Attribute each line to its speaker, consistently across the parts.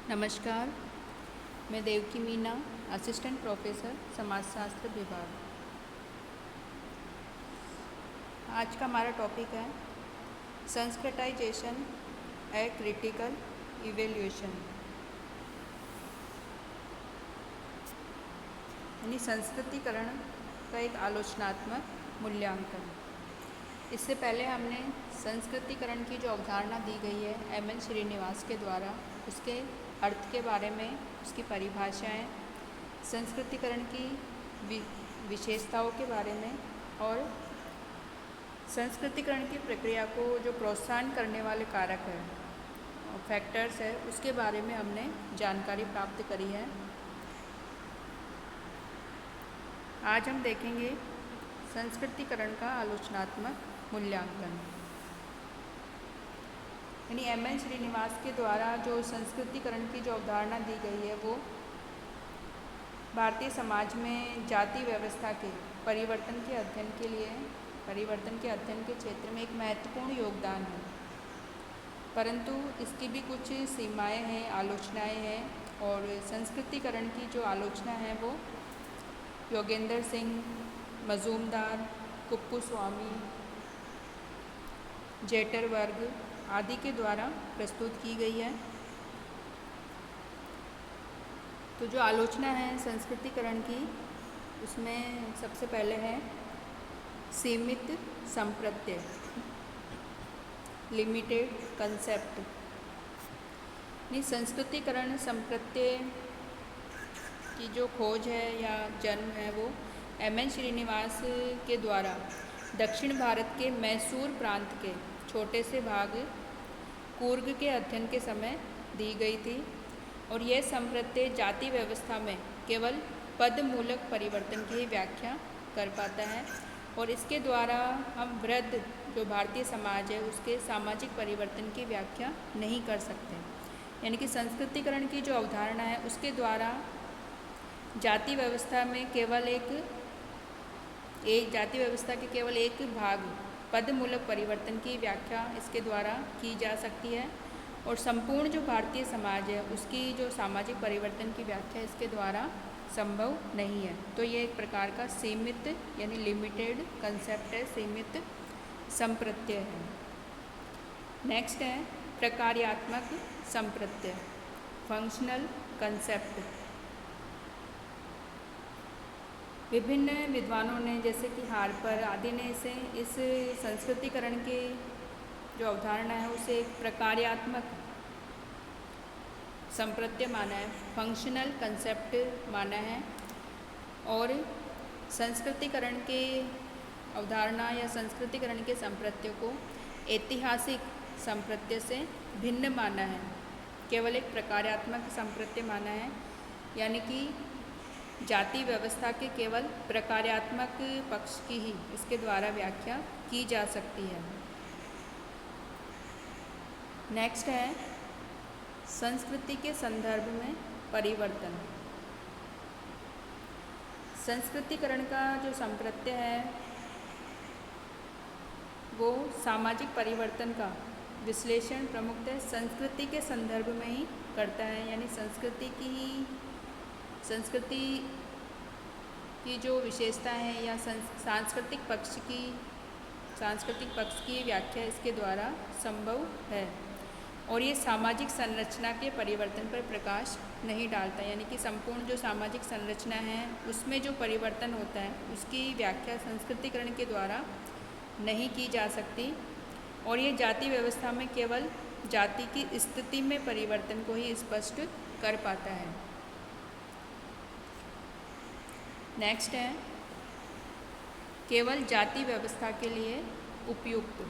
Speaker 1: नमस्कार, मैं Devaki Meena, assistant professor समाजशास्त्र विभाग। आज का हमारा टॉपिक है संस्कृताइजेशन ए क्रिटिकल इवेल्यूशन, यानी संस्कृतिकरण का एक आलोचनात्मक मूल्यांकन। इससे पहले हमने संस्कृतिकरण की जो अवधारणा दी गई है एम.एन. श्रीनिवास के द्वारा, उसके अर्थ के बारे में, उसकी परिभाषाएं, संस्कृतिकरण की विशेषताओं के बारे में और संस्कृतिकरण की प्रक्रिया को जो प्रोत्साहन करने वाले कारक है, फैक्टर्स है, उसके बारे में हमने जानकारी प्राप्त करी है। आज हम देखेंगे संस्कृतिकरण का आलोचनात्मक मूल्यांकन, यानी एम.एन. श्रीनिवास के द्वारा जो संस्कृतिकरण की जो अवधारणा दी गई है वो भारतीय समाज में जाति व्यवस्था के परिवर्तन के अध्ययन के क्षेत्र में एक महत्वपूर्ण योगदान है, परंतु इसकी भी कुछ सीमाएं हैं, आलोचनाएं हैं। और संस्कृतिकरण की जो आलोचना है वो योगेंद्र सिंह, मजूमदार, कुप्पुस्वामी, जेटर वर्ग आदि के द्वारा प्रस्तुत की गई है। तो जो आलोचना है संस्कृतिकरण की, उसमें सबसे पहले है सीमित संप्रत्यय, लिमिटेड कंसेप्ट। यानी संस्कृतिकरण संप्रत्यय की जो खोज है या जन्म है वो एम.एन. श्रीनिवास के द्वारा दक्षिण भारत के मैसूर प्रांत के छोटे से भाग कूर्ग के अध्ययन के समय दी गई थी। और यह संप्रत्यय जाति व्यवस्था में केवल पदमूलक परिवर्तन की ही व्याख्या कर पाता है और इसके द्वारा हम वृद्ध जो भारतीय समाज है उसके सामाजिक परिवर्तन की व्याख्या नहीं कर सकते। यानी कि संस्कृतिकरण की जो अवधारणा है उसके द्वारा जाति व्यवस्था में केवल एक जाति व्यवस्था के केवल एक भाग पदमूलक परिवर्तन की व्याख्या इसके द्वारा की जा सकती है और संपूर्ण जो भारतीय समाज है उसकी जो सामाजिक परिवर्तन की व्याख्या इसके द्वारा संभव नहीं है। तो ये एक प्रकार का सीमित यानी लिमिटेड कंसेप्ट है, सीमित संप्रत्यय है। नेक्स्ट है प्रकार्यात्मक संप्रत्यय, फंक्शनल कंसेप्ट। विभिन्न विद्वानों ने जैसे कि हार्पर आदि ने इस संस्कृतिकरण की जो अवधारणा है उसे एक प्रकार्यात्मक संप्रत्यय माना है, फंक्शनल कंसेप्ट माना है। और संस्कृतिकरण के अवधारणा या संस्कृतिकरण के संप्रत्यय को ऐतिहासिक संप्रत्यय से भिन्न माना है, केवल एक प्रकार्यात्मक संप्रत्यय माना है। यानी कि जाति व्यवस्था के केवल प्रकार्यात्मक पक्ष की ही इसके द्वारा व्याख्या की जा सकती है। नेक्स्ट है संस्कृति के संदर्भ में परिवर्तन। संस्कृतिकरण का जो संप्रत्यय है वो सामाजिक परिवर्तन का विश्लेषण प्रमुखतः संस्कृति के संदर्भ में ही करता है। यानी संस्कृति की जो विशेषता है या सांस्कृतिक पक्ष की व्याख्या इसके द्वारा संभव है और ये सामाजिक संरचना के परिवर्तन पर प्रकाश नहीं डालता। यानी कि संपूर्ण जो सामाजिक संरचना है उसमें जो परिवर्तन होता है उसकी व्याख्या संस्कृतिकरण के द्वारा नहीं की जा सकती और ये जाति व्यवस्था में केवल जाति की स्थिति में परिवर्तन को ही स्पष्ट कर पाता है। नेक्स्ट है केवल जाति व्यवस्था के लिए उपयुक्त।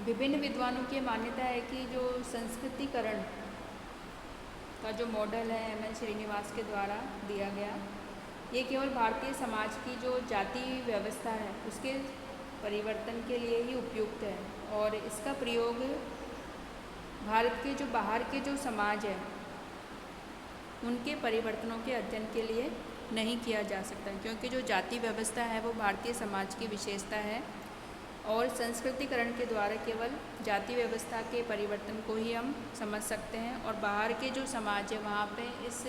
Speaker 1: विभिन्न विद्वानों की मान्यता है कि जो संस्कृतिकरण का जो मॉडल है एम.एन. श्रीनिवास के द्वारा दिया गया, ये केवल भारतीय समाज की जो जाति व्यवस्था है उसके परिवर्तन के लिए ही उपयुक्त है और इसका प्रयोग भारत के जो बाहर के जो समाज है उनके परिवर्तनों के अध्ययन के लिए नहीं किया जा सकता, क्योंकि जो जाति व्यवस्था है वो भारतीय समाज की विशेषता है और संस्कृतिकरण के द्वारा केवल जाति व्यवस्था के परिवर्तन को ही हम समझ सकते हैं, और बाहर के जो समाज है वहाँ पे इस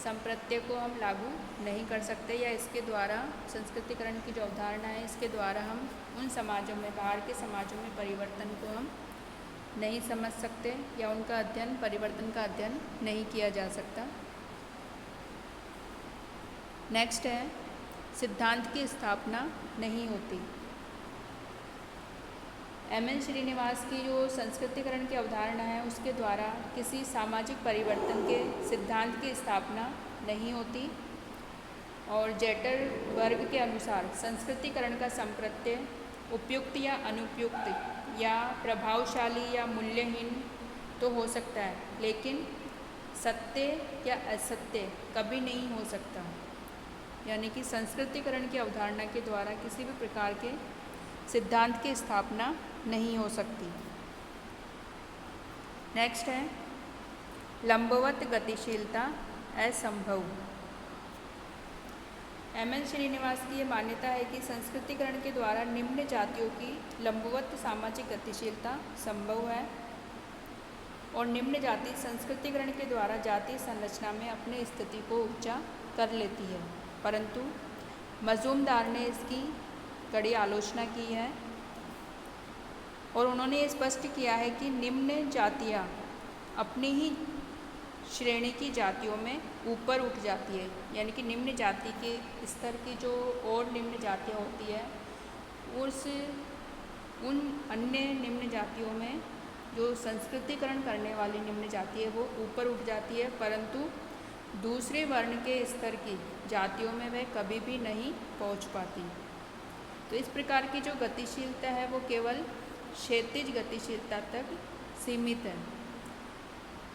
Speaker 1: संप्रत्यय को हम लागू नहीं कर सकते, या इसके द्वारा संस्कृतिकरण की जो अवधारणा है इसके द्वारा हम उन समाजों में, बाहर के समाजों में परिवर्तन को हम नहीं समझ सकते, या उनका अध्ययन, परिवर्तन का अध्ययन नहीं किया जा सकता। नेक्स्ट है, सिद्धांत की स्थापना नहीं होती। एम.एन. श्रीनिवास की जो संस्कृतिकरण की अवधारणा है उसके द्वारा किसी सामाजिक परिवर्तन के सिद्धांत की स्थापना नहीं होती, और जेटर वर्ग के अनुसार संस्कृतिकरण का संप्रत्यय उपयुक्त या अनुपयुक्त या प्रभावशाली या मूल्यहीन तो हो सकता है, लेकिन सत्य या असत्य कभी नहीं हो सकता। यानी कि संस्कृतिकरण की अवधारणा के द्वारा किसी भी प्रकार के सिद्धांत की स्थापना नहीं हो सकती। नेक्स्ट है, लंबवत गतिशीलता असंभव। एम.एन. श्रीनिवास की ये मान्यता है कि संस्कृतिकरण के द्वारा निम्न जातियों की लंबवत सामाजिक गतिशीलता संभव है, और निम्न जाति संस्कृतिकरण के द्वारा जातीय संरचना में अपनी स्थिति को ऊंचा कर लेती है, परंतु मजूमदार ने इसकी कड़ी आलोचना की है, और उन्होंने ये स्पष्ट किया है कि निम्न जातियाँ अपनी ही श्रेणी की जातियों में ऊपर उठ जाती है। यानी कि निम्न जाति के स्तर की जो और निम्न जातियाँ होती है उन अन्य निम्न जातियों में जो संस्कृतिकरण करने वाली निम्न जाति है वो ऊपर उठ जाती है, परंतु दूसरे वर्ण के स्तर की जातियों में वह कभी भी नहीं पहुंच पाती। तो इस प्रकार की जो गतिशीलता है वो केवल क्षैतिज गतिशीलता तक सीमित है,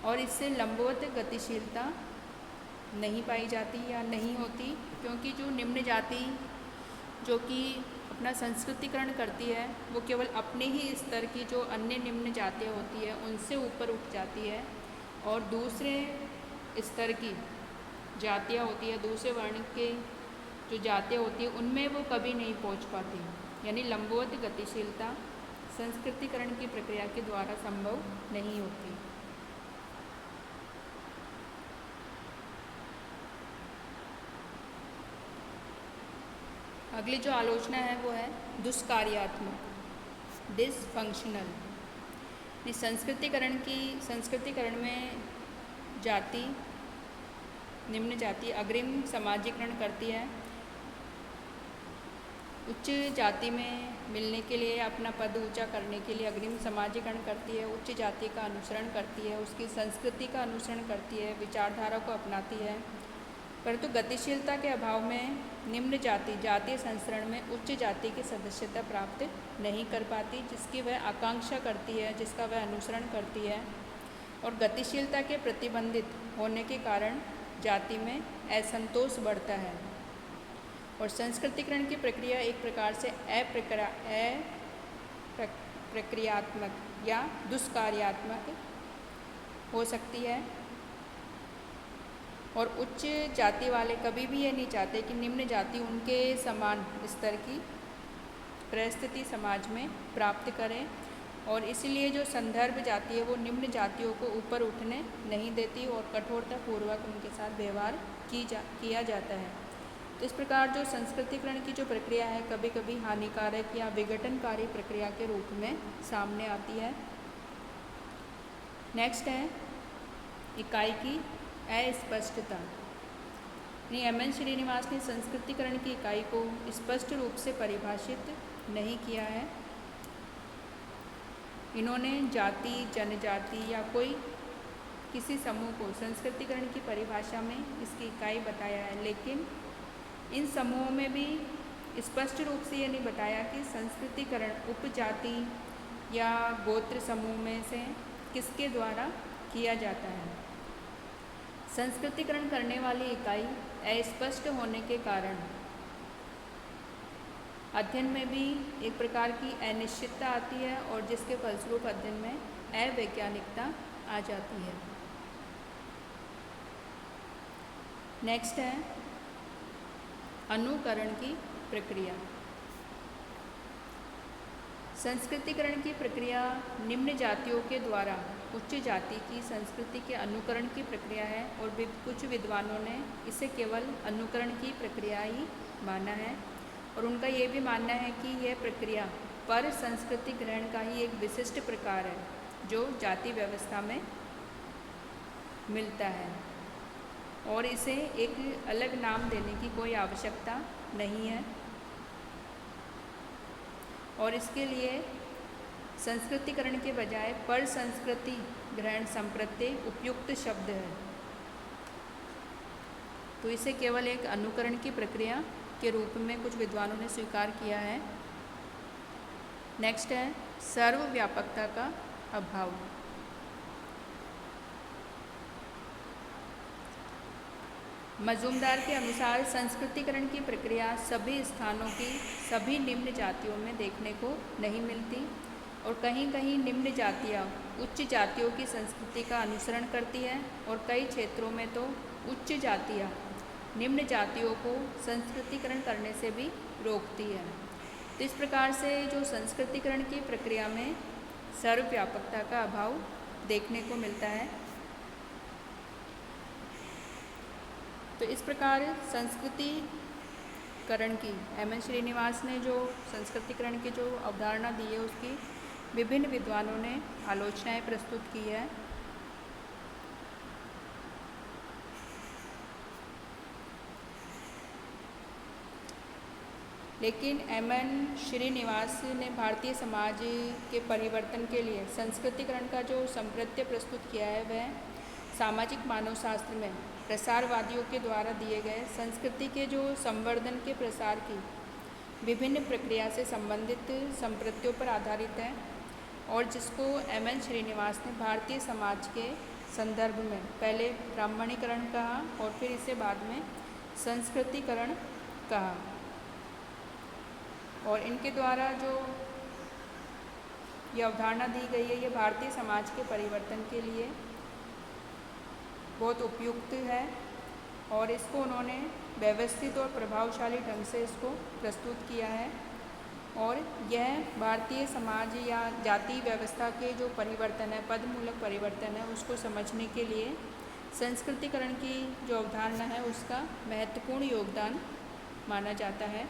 Speaker 1: और इससे लंबवत गतिशीलता नहीं पाई जाती या नहीं होती, क्योंकि जो निम्न जाति जो कि अपना संस्कृतिकरण करती है वो केवल अपने ही स्तर की जो अन्य निम्न जातियाँ होती है उनसे ऊपर उठ जाती है, और दूसरे स्तर की जातियाँ होती है, दूसरे वर्ण के जो जातियाँ होती है उनमें वो कभी नहीं पहुंच पाती। यानी लंबवत गतिशीलता संस्कृतिकरण की प्रक्रिया के द्वारा संभव नहीं होती। अगली जो आलोचना है वो है दुष्कार्यात्मक, डिसफंक्शनल। संस्कृतिकरण में जाति, निम्न जाति अग्रिम समाजीकरण करती है, उच्च जाति में मिलने के लिए, अपना पद ऊंचा करने के लिए अग्रिम समाजीकरण करती है, उच्च जाति का अनुसरण करती है, उसकी संस्कृति का अनुसरण करती है, विचारधारा को अपनाती है, परंतु गतिशीलता के अभाव में निम्न जाति जातीय संस्करण में उच्च जाति की सदस्यता प्राप्त नहीं कर पाती, जिसकी वह आकांक्षा करती है, जिसका वह अनुसरण करती है, और गतिशीलता के प्रतिबंधित होने के कारण जाति में असंतोष बढ़ता है, और संस्कृतिकरण की प्रक्रिया एक प्रकार से अप्रक्रियात्मक या दुष्कार्यात्मक हो सकती है, और उच्च जाति वाले कभी भी ये नहीं चाहते कि निम्न जाति उनके समान स्तर की परिस्थिति समाज में प्राप्त करें, और इसलिए जो संदर्भ जाति है वो निम्न जातियों को ऊपर उठने नहीं देती और कठोरतापूर्वक उनके साथ व्यवहार किया जाता है। तो इस प्रकार जो संस्कृतिकरण की जो प्रक्रिया है कभी कभी हानिकारक या विघटनकारी प्रक्रिया के रूप में सामने आती है। नेक्स्ट है इकाई की अस्पष्टता। एम.एन. श्रीनिवास ने संस्कृतिकरण की इकाई को स्पष्ट रूप से परिभाषित नहीं किया है। इन्होंने जाति, जनजाति या कोई किसी समूह को संस्कृतिकरण की परिभाषा में इसकी इकाई बताया है, लेकिन इन समूहों में भी स्पष्ट रूप से ये नहीं बताया कि संस्कृतिकरण उपजाति या गोत्र समूह में से किसके द्वारा किया जाता है। संस्कृतिकरण करने वाली इकाई अस्पष्ट होने के कारण अध्ययन में भी एक प्रकार की अनिश्चितता आती है, और जिसके फलस्वरूप अध्ययन में अवैज्ञानिकता आ जाती है। नेक्स्ट है अनुकरण की प्रक्रिया। संस्कृतिकरण की प्रक्रिया निम्न जातियों के द्वारा उच्च जाति की संस्कृति के अनुकरण की प्रक्रिया है और कुछ विद्वानों ने इसे केवल अनुकरण की प्रक्रिया ही माना है और उनका ये भी मानना है कि यह प्रक्रिया पर संस्कृति ग्रहण का ही एक विशिष्ट प्रकार है जो जाति व्यवस्था में मिलता है और इसे एक अलग नाम देने की कोई आवश्यकता नहीं है और इसके लिए संस्कृतिकरण के बजाय पर संस्कृति ग्रहण संप्रत्यय उपयुक्त शब्द है। तो इसे केवल एक अनुकरण की प्रक्रिया के रूप में कुछ विद्वानों ने स्वीकार किया है। नेक्स्ट है सर्वव्यापकता का अभाव। मजूमदार के अनुसार संस्कृतिकरण की प्रक्रिया सभी स्थानों की सभी निम्न जातियों में देखने को नहीं मिलती और कहीं कहीं निम्न जातियाँ उच्च जातियों की संस्कृति का अनुसरण करती है और कई क्षेत्रों में तो उच्च जातियाँ निम्न जातियों को संस्कृतिकरण करने से भी रोकती है। तो इस प्रकार से जो संस्कृतिकरण की प्रक्रिया में सर्वव्यापकता का अभाव देखने को मिलता है। तो इस प्रकार संस्कृतिकरण की एम.एन. श्रीनिवास ने जो संस्कृतिकरण की जो अवधारणा दी है उसकी विभिन्न विद्वानों ने आलोचनाएं प्रस्तुत की है। लेकिन एम.एन. श्रीनिवास ने भारतीय समाज के परिवर्तन के लिए संस्कृतिकरण का जो संप्रत्यय प्रस्तुत किया है वह सामाजिक मानव शास्त्र में प्रसारवादियों के द्वारा दिए गए संस्कृति के जो संवर्धन के प्रसार की विभिन्न प्रक्रिया से संबंधित संप्रत्यों पर आधारित है और जिसको एम.एन. श्रीनिवास ने भारतीय समाज के संदर्भ में पहले ब्राह्मणीकरण कहा और फिर इसे बाद में संस्कृतिकरण कहा और इनके द्वारा जो ये अवधारणा दी गई है ये भारतीय समाज के परिवर्तन के लिए बहुत उपयुक्त है और इसको उन्होंने व्यवस्थित और प्रभावशाली ढंग से इसको प्रस्तुत किया है और यह भारतीय समाज या जाति व्यवस्था के जो परिवर्तन है पदमूलक परिवर्तन है उसको समझने के लिए संस्कृतिकरण की जो अवधारणा है उसका महत्वपूर्ण योगदान माना जाता है।